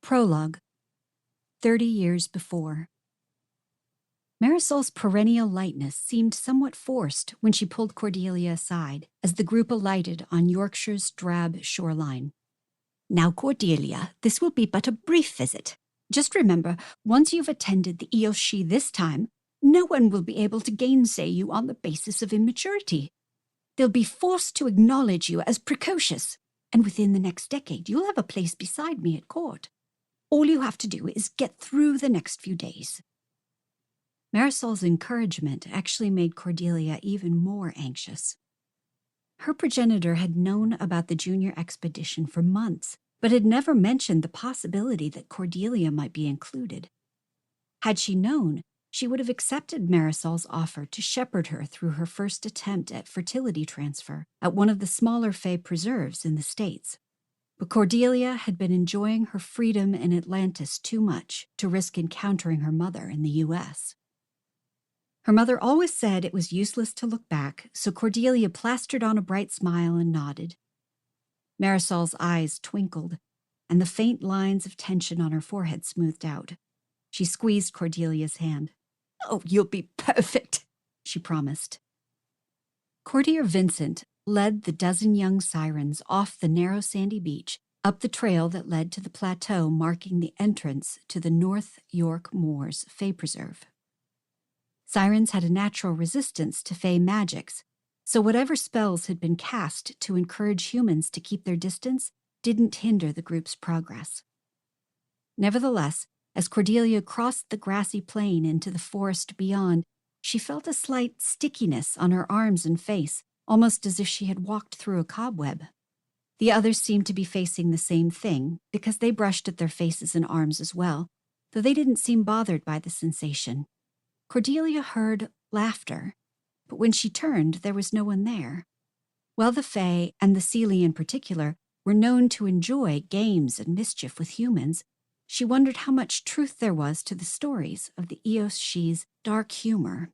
Prologue, 30 years before. Marisol's perennial lightness seemed somewhat forced when she pulled Cordelia aside as the group alighted on Yorkshire's drab shoreline. Now, Cordelia, this will be but a brief visit. Just remember, once you've attended the Eoshi this time, no one will be able to gainsay you on the basis of immaturity. They'll be forced to acknowledge you as precocious, and within the next decade, you'll have a place beside me at court. All you have to do is get through the next few days. Marisol's encouragement actually made Cordelia even more anxious. Her progenitor had known about the junior expedition for months, but had never mentioned the possibility that Cordelia might be included. Had she known, she would have accepted Marisol's offer to shepherd her through her first attempt at fertility transfer at one of the smaller fae preserves in the States. But Cordelia had been enjoying her freedom in Atlantis too much to risk encountering her mother in the U.S. Her mother always said it was useless to look back, so Cordelia plastered on a bright smile and nodded. Marisol's eyes twinkled, and the faint lines of tension on her forehead smoothed out. She squeezed Cordelia's hand. "Oh, you'll be perfect," she promised. Courtier Vincent led the dozen young sirens off the narrow sandy beach, up the trail that led to the plateau marking the entrance to the North York Moors Fae Preserve. Sirens had a natural resistance to fae magics, so whatever spells had been cast to encourage humans to keep their distance didn't hinder the group's progress. Nevertheless, as Cordelia crossed the grassy plain into the forest beyond, she felt a slight stickiness on her arms and face, almost as if she had walked through a cobweb. The others seemed to be facing the same thing, because they brushed at their faces and arms as well, though they didn't seem bothered by the sensation. Cordelia heard laughter, but when she turned, there was no one there. While the fae, and the Seelie in particular, were known to enjoy games and mischief with humans, she wondered how much truth there was to the stories of the Eoshi's dark humor.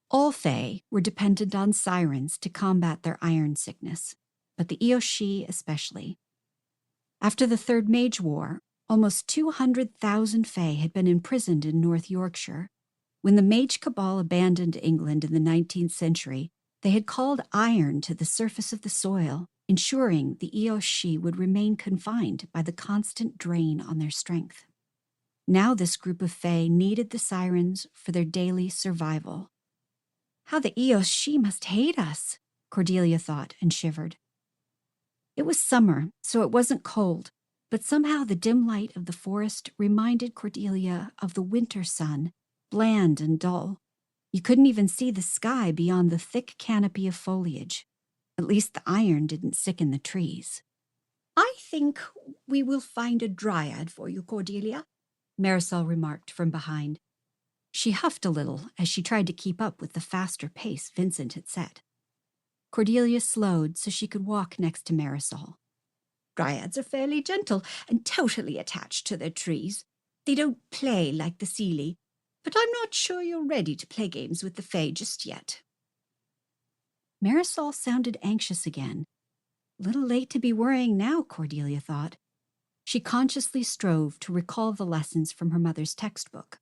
All fae were dependent on sirens to combat their iron sickness, but the Eoshi especially. After the Third Mage War, almost 200,000 fae had been imprisoned in North Yorkshire. When the Mage Cabal abandoned England in the 19th century, they had called iron to the surface of the soil, ensuring the Eoshi would remain confined by the constant drain on their strength. Now this group of fae needed the sirens for their daily survival. How the Eoshi must hate us, Cordelia thought and shivered. It was summer, so it wasn't cold, but somehow the dim light of the forest reminded Cordelia of the winter sun, bland and dull. You couldn't even see the sky beyond the thick canopy of foliage. At least the iron didn't sicken the trees. "I think we will find a dryad for you, Cordelia," Marisol remarked from behind. She huffed a little as she tried to keep up with the faster pace Vincent had set. Cordelia slowed so she could walk next to Marisol. "Dryads are fairly gentle and totally attached to their trees. They don't play like the Seelie, but I'm not sure you're ready to play games with the fae just yet." Marisol sounded anxious again. A little late to be worrying now, Cordelia thought. She consciously strove to recall the lessons from her mother's textbook.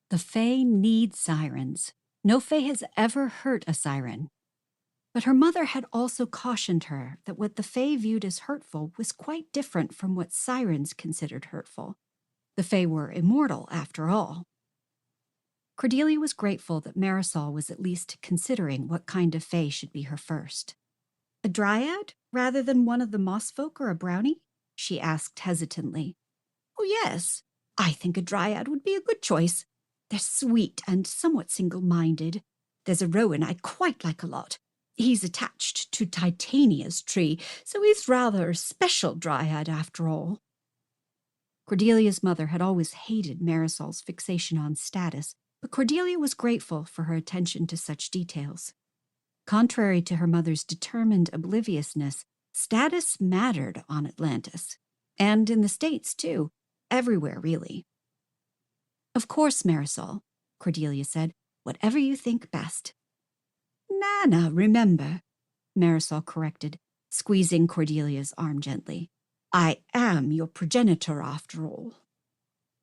The fae need sirens. No fae has ever hurt a siren. But her mother had also cautioned her that what the fae viewed as hurtful was quite different from what sirens considered hurtful. The fae were immortal, after all. Cordelia was grateful that Marisol was at least considering what kind of fae should be her first. "A dryad, rather than one of the moss folk or a brownie?" she asked hesitantly. "Oh, yes. I think a dryad would be a good choice. They're sweet and somewhat single-minded. There's a rowan I quite like a lot. He's attached to Titania's tree, so he's rather a special dryad after all." Cordelia's mother had always hated Marisol's fixation on status, but Cordelia was grateful for her attention to such details. Contrary to her mother's determined obliviousness, status mattered on Atlantis. And in the States, too. Everywhere, really. "Of course, Marisol," Cordelia said. "Whatever you think best." "Nana, remember," Marisol corrected, squeezing Cordelia's arm gently. I am your progenitor, after all.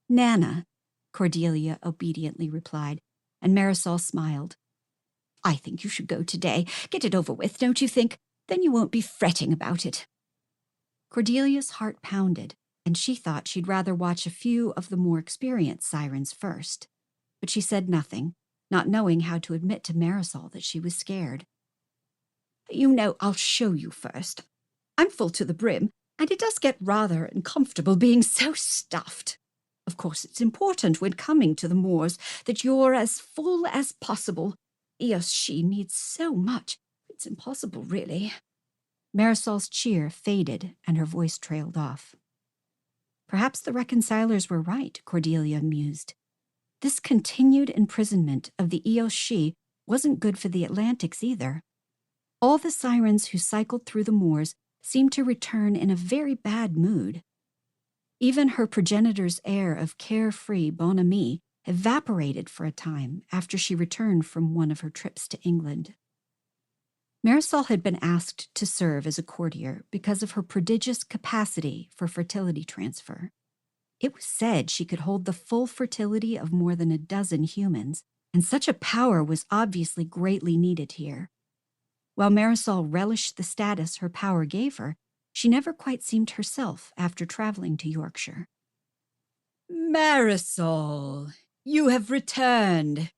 Nana, Cordelia obediently replied, and Marisol smiled. I think you should go today. Get it over with, don't you think? Then you won't be fretting about it. Cordelia's heart pounded, and she thought she'd rather watch a few of the more experienced sirens first. But she said nothing, not knowing how to admit to Marisol that she was scared. You know, I'll show you first. I'm full to the brim, and it does get rather uncomfortable being so stuffed. Of course, it's important when coming to the moors that you're as full as possible. She needs so much. It's impossible, really. Marisol's cheer faded, and her voice trailed off. Perhaps the reconcilers were right, Cordelia mused. This continued imprisonment of the Eos-she wasn't good for the Atlantics either. All the sirens who cycled through the moors seemed to return in a very bad mood. Even her progenitor's air of carefree bonhomie evaporated for a time after she returned from one of her trips to England. Marisol had been asked to serve as a courtier because of her prodigious capacity for fertility transfer. It was said she could hold the full fertility of more than a dozen humans, and such a power was obviously greatly needed here. While Marisol relished the status her power gave her, she never quite seemed herself after traveling to Yorkshire. Marisol, you have returned.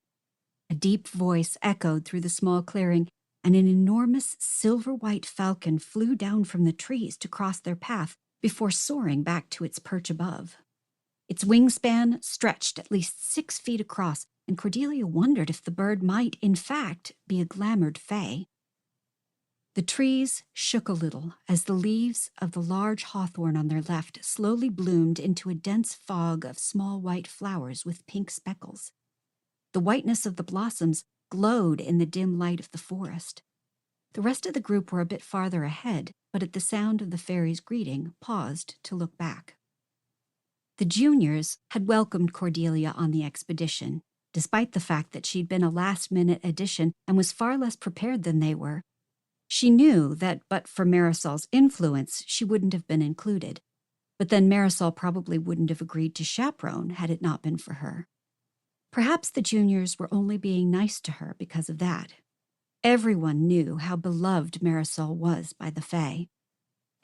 A deep voice echoed through the small clearing, and an enormous silver-white falcon flew down from the trees to cross their path before soaring back to its perch above. Its wingspan stretched at least 6 feet across, and Cordelia wondered if the bird might, in fact, be a glamoured fae. The trees shook a little as the leaves of the large hawthorn on their left slowly bloomed into a dense fog of small white flowers with pink speckles. The whiteness of the blossoms glowed in the dim light of the forest. The rest of the group were a bit farther ahead, but at the sound of the fairy's greeting, paused to look back. The juniors had welcomed Cordelia on the expedition, despite the fact that she'd been a last-minute addition and was far less prepared than they were. She knew that but for Marisol's influence, she wouldn't have been included. But then Marisol probably wouldn't have agreed to chaperone had it not been for her. Perhaps the juniors were only being nice to her because of that. Everyone knew how beloved Marisol was by the fae.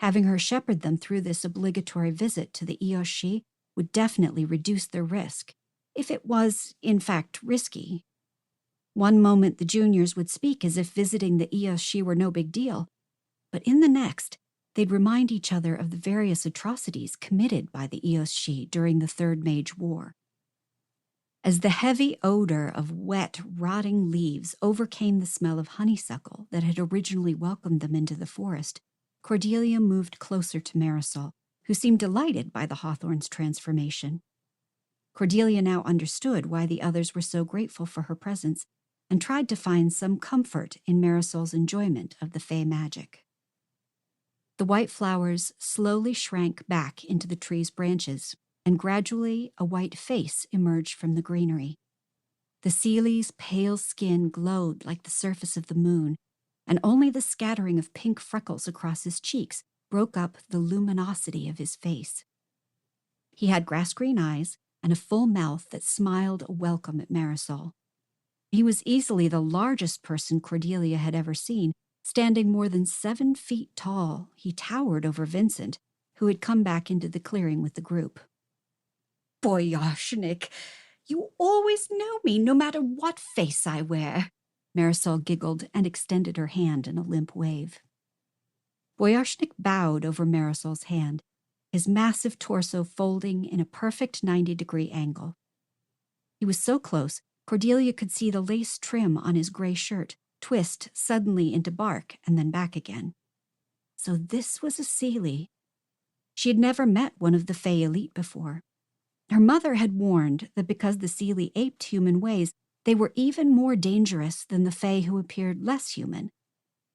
Having her shepherd them through this obligatory visit to the Eos-she would definitely reduce their risk, if it was, in fact, risky. One moment the juniors would speak as if visiting the Eos-she were no big deal, but in the next, they'd remind each other of the various atrocities committed by the Eos-she during the Third Mage War. As the heavy odor of wet, rotting leaves overcame the smell of honeysuckle that had originally welcomed them into the forest, Cordelia moved closer to Marisol, who seemed delighted by the hawthorn's transformation. Cordelia now understood why the others were so grateful for her presence, and tried to find some comfort in Marisol's enjoyment of the fae magic. The white flowers slowly shrank back into the tree's branches, and gradually a white face emerged from the greenery. The Seeley's pale skin glowed like the surface of the moon, and only the scattering of pink freckles across his cheeks broke up the luminosity of his face. He had grass-green eyes and a full mouth that smiled a welcome at Marisol. He was easily the largest person Cordelia had ever seen. Standing more than 7 feet tall, he towered over Vincent, who had come back into the clearing with the group. Boyashnik, you always know me, no matter what face I wear. Marisol giggled and extended her hand in a limp wave. Boyashnik bowed over Marisol's hand, his massive torso folding in a perfect 90-degree angle. He was so close, Cordelia could see the lace trim on his gray shirt twist suddenly into bark and then back again. So this was a Seeley. She had never met one of the Fae elite before. Her mother had warned that because the Seeley aped human ways, they were even more dangerous than the Fae who appeared less human.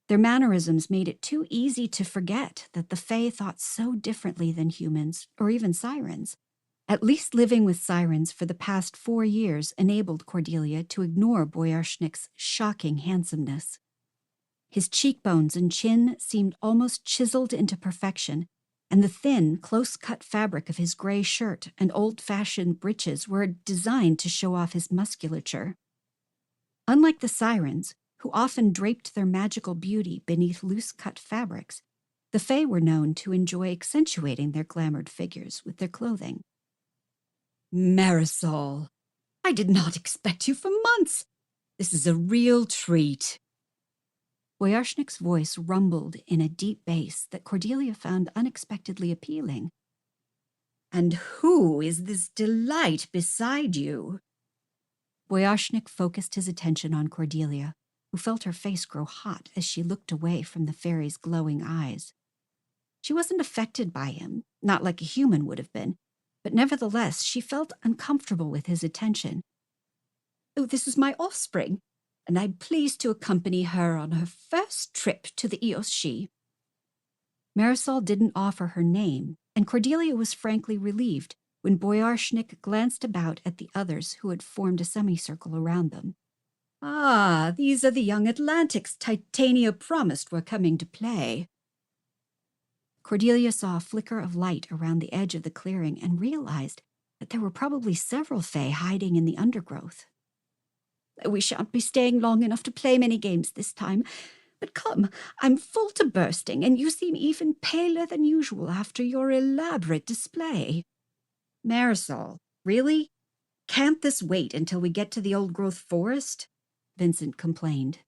Their mannerisms made it too easy to forget that the Fae thought so differently than humans, or even sirens. At least living with sirens for the past 4 years enabled Cordelia to ignore Boyashnik's shocking handsomeness. His cheekbones and chin seemed almost chiseled into perfection, and the thin, close-cut fabric of his gray shirt and old-fashioned breeches were designed to show off his musculature. Unlike the sirens, who often draped their magical beauty beneath loose-cut fabrics, the fae were known to enjoy accentuating their glamoured figures with their clothing. "Marisol, I did not expect you for months. This is a real treat." Boyarshnik's voice rumbled in a deep bass that Cordelia found unexpectedly appealing. "And who is this delight beside you?" Boyarshnik focused his attention on Cordelia, who felt her face grow hot as she looked away from the fairy's glowing eyes. She wasn't affected by him, not like a human would have been, but nevertheless she felt uncomfortable with his attention. "Oh, this is my offspring, and I'm pleased to accompany her on her first trip to the Eos-She." Marisol didn't offer her name, and Cordelia was frankly relieved when Boyarshnik glanced about at the others who had formed a semicircle around them. "Ah, these are the young Atlantics Titania promised were coming to play." Cordelia saw a flicker of light around the edge of the clearing and realized that there were probably several fae hiding in the undergrowth. "We shan't be staying long enough to play many games this time. But come, I'm full to bursting, and you seem even paler than usual after your elaborate display." "Marisol, really? Can't this wait until we get to the old-growth forest?" Vincent complained.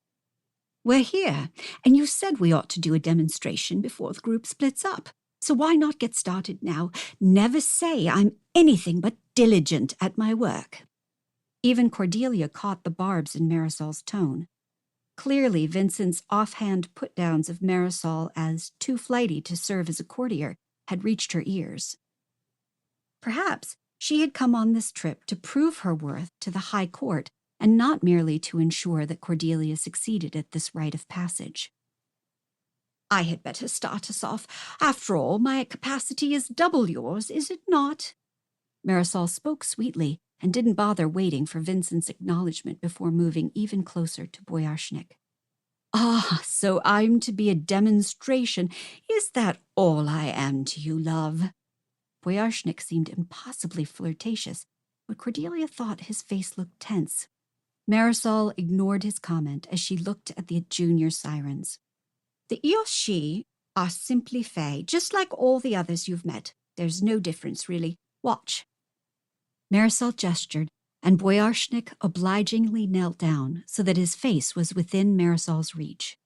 "We're here, and you said we ought to do a demonstration before the group splits up. So why not get started now? Never say I'm anything but diligent at my work." Even Cordelia caught the barbs in Marisol's tone. Clearly, Vincent's offhand put-downs of Marisol as too flighty to serve as a courtier had reached her ears. Perhaps she had come on this trip to prove her worth to the High Court and not merely to ensure that Cordelia succeeded at this rite of passage. "I had better start us off. After all, my capacity is double yours, is it not?" Marisol spoke sweetly and didn't bother waiting for Vincent's acknowledgement before moving even closer to Boyarshnik. "Ah, so I'm to be a demonstration. Is that all I am to you, love?" Boyarshnik seemed impossibly flirtatious, but Cordelia thought his face looked tense. Marisol ignored his comment as she looked at the junior sirens. "The Eos-She are simply fae, just like all the others you've met. There's no difference, really. Watch." Marisol gestured, and Boyarshnik obligingly knelt down so that his face was within Marisol's reach.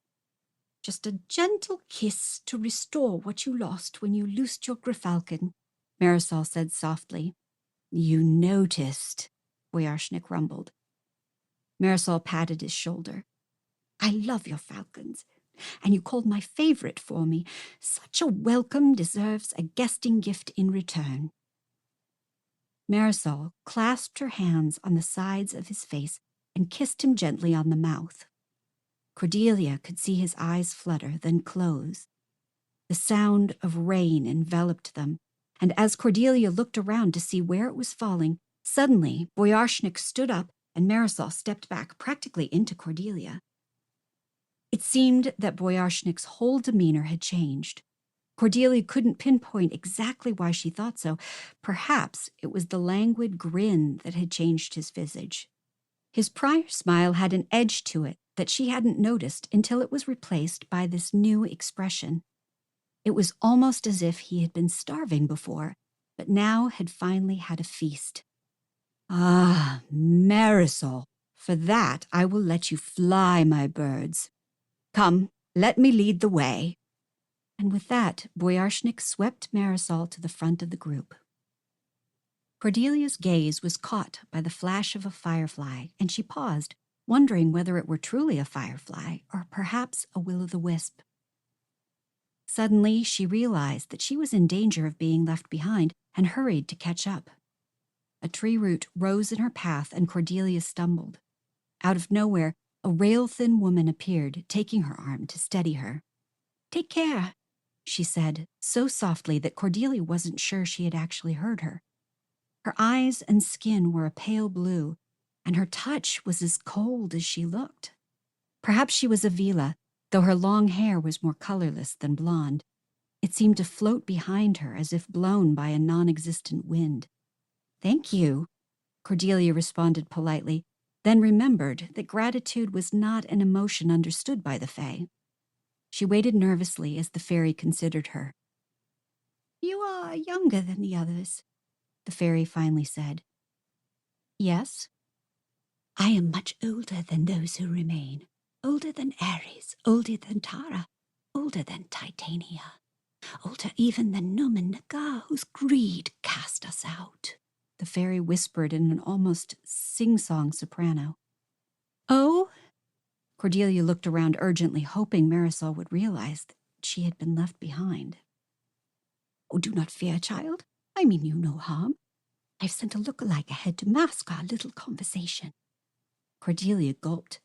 "Just a gentle kiss to restore what you lost when you loosed your Gryfalcon," Marisol said softly. "You noticed," Boyarshnik rumbled. Marisol patted his shoulder. "I love your falcons, and you called my favorite for me. Such a welcome deserves a guesting gift in return." Marisol clasped her hands on the sides of his face and kissed him gently on the mouth. Cordelia could see his eyes flutter, then close. The sound of rain enveloped them, and as Cordelia looked around to see where it was falling, suddenly Boyarshnik stood up and Marisol stepped back practically into Cordelia. It seemed that Boyarshnik's whole demeanor had changed. Cordelia couldn't pinpoint exactly why she thought so. Perhaps it was the languid grin that had changed his visage. His prior smile had an edge to it that she hadn't noticed until it was replaced by this new expression. It was almost as if he had been starving before, but now had finally had a feast. "Ah, Marisol, for that I will let you fly, my birds. Come, let me lead the way." And with that, Boyarshnik swept Marisol to the front of the group. Cordelia's gaze was caught by the flash of a firefly, and she paused, wondering whether it were truly a firefly or perhaps a will-o'-the-wisp. Suddenly, she realized that she was in danger of being left behind and hurried to catch up. A tree root rose in her path and Cordelia stumbled. Out of nowhere, a rail-thin woman appeared, taking her arm to steady her. "Take care," she said, so softly that Cordelia wasn't sure she had actually heard her. Her eyes and skin were a pale blue, and her touch was as cold as she looked. Perhaps she was a Vila, though her long hair was more colorless than blonde. It seemed to float behind her as if blown by a non-existent wind. "Thank you," Cordelia responded politely, then remembered that gratitude was not an emotion understood by the fae. She waited nervously as the fairy considered her. "You are younger than the others," the fairy finally said. "Yes." "I am much older than those who remain. Older than Ares, older than Tara, older than Titania. Older even than Numen Nagar, whose greed cast us out," the fairy whispered in an almost sing-song soprano. "Oh?" Cordelia looked around urgently, hoping Marisol would realize that she had been left behind. "Oh, do not fear, child. I mean you no harm. I've sent a look-alike ahead to mask our little conversation." Cordelia gulped.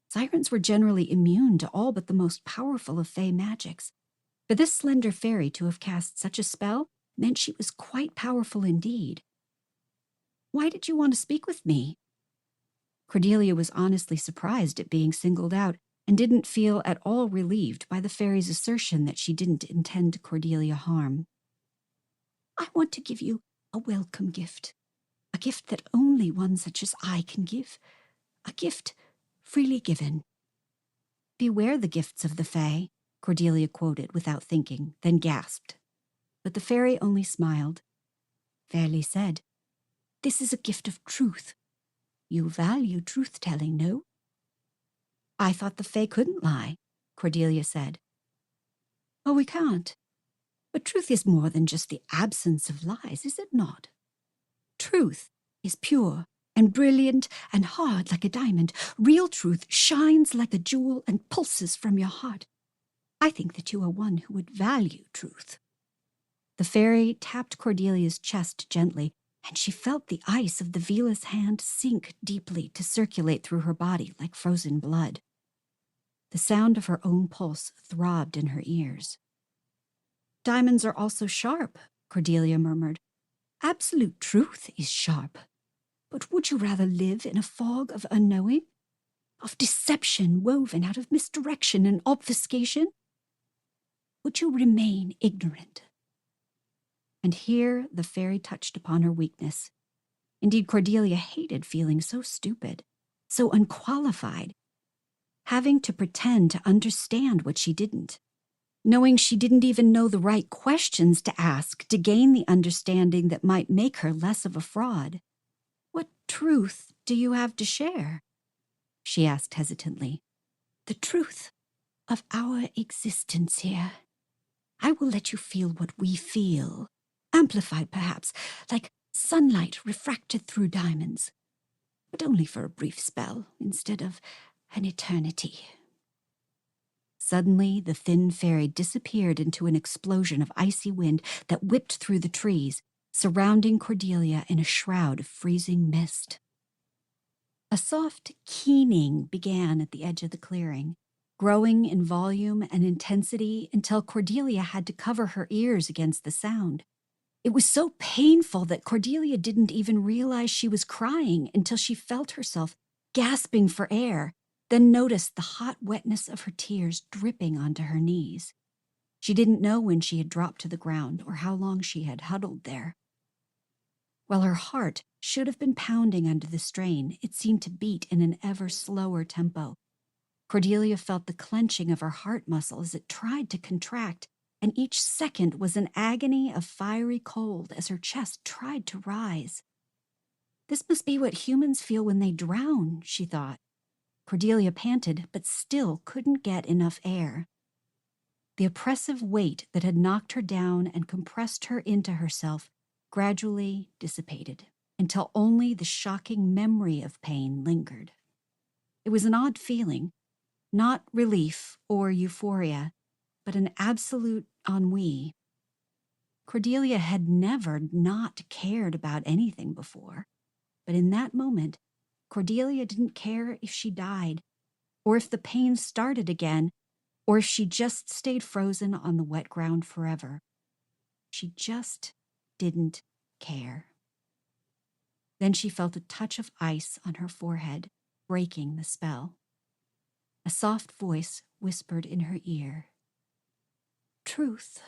Sirens were generally immune to all but the most powerful of fae magics. For this slender fairy to have cast such a spell meant she was quite powerful indeed. "Why did you want to speak with me?" Cordelia was honestly surprised at being singled out and didn't feel at all relieved by the fairy's assertion that she didn't intend Cordelia harm. "I want to give you a welcome gift. A gift that only one such as I can give. A gift freely given." "Beware the gifts of the fae," Cordelia quoted without thinking, then gasped. But the fairy only smiled. "Fairly said. This is a gift of truth. You value truth-telling, no?" "I thought the fae couldn't lie," Cordelia said. "Oh, we can't. But truth is more than just the absence of lies, is it not? Truth is pure and brilliant and hard like a diamond. Real truth shines like a jewel and pulses from your heart. I think that you are one who would value truth." The fairy tapped Cordelia's chest gently, and she felt the ice of the Velas hand sink deeply to circulate through her body like frozen blood. The sound of her own pulse throbbed in her ears. "Diamonds are also sharp," Cordelia murmured. "Absolute truth is sharp. But would you rather live in a fog of unknowing? Of deception woven out of misdirection and obfuscation? Would you remain ignorant?" And here the fairy touched upon her weakness. Indeed, Cordelia hated feeling so stupid, so unqualified, having to pretend to understand what she didn't, knowing she didn't even know the right questions to ask to gain the understanding that might make her less of a fraud. "What truth do you have to share?" she asked hesitantly. "The truth of our existence here. I will let you feel what we feel, amplified perhaps, like sunlight refracted through diamonds, but only for a brief spell instead of an eternity." Suddenly, the thin fairy disappeared into an explosion of icy wind that whipped through the trees, surrounding Cordelia in a shroud of freezing mist. A soft keening began at the edge of the clearing, growing in volume and intensity until Cordelia had to cover her ears against the sound. It was so painful that Cordelia didn't even realize she was crying until she felt herself gasping for air, then noticed the hot wetness of her tears dripping onto her knees. She didn't know when she had dropped to the ground or how long she had huddled there. While her heart should have been pounding under the strain, it seemed to beat in an ever slower tempo. Cordelia felt the clenching of her heart muscle as it tried to contract, and each second was an agony of fiery cold as her chest tried to rise. This must be what humans feel when they drown, she thought. Cordelia panted, but still couldn't get enough air. The oppressive weight that had knocked her down and compressed her into herself gradually dissipated, until only the shocking memory of pain lingered. It was an odd feeling, not relief or euphoria, but an absolute ennui. Cordelia had never not cared about anything before, but in that moment, Cordelia didn't care if she died, or if the pain started again, or if she just stayed frozen on the wet ground forever. She just didn't care. Then she felt a touch of ice on her forehead, breaking the spell. A soft voice whispered in her ear, "Truth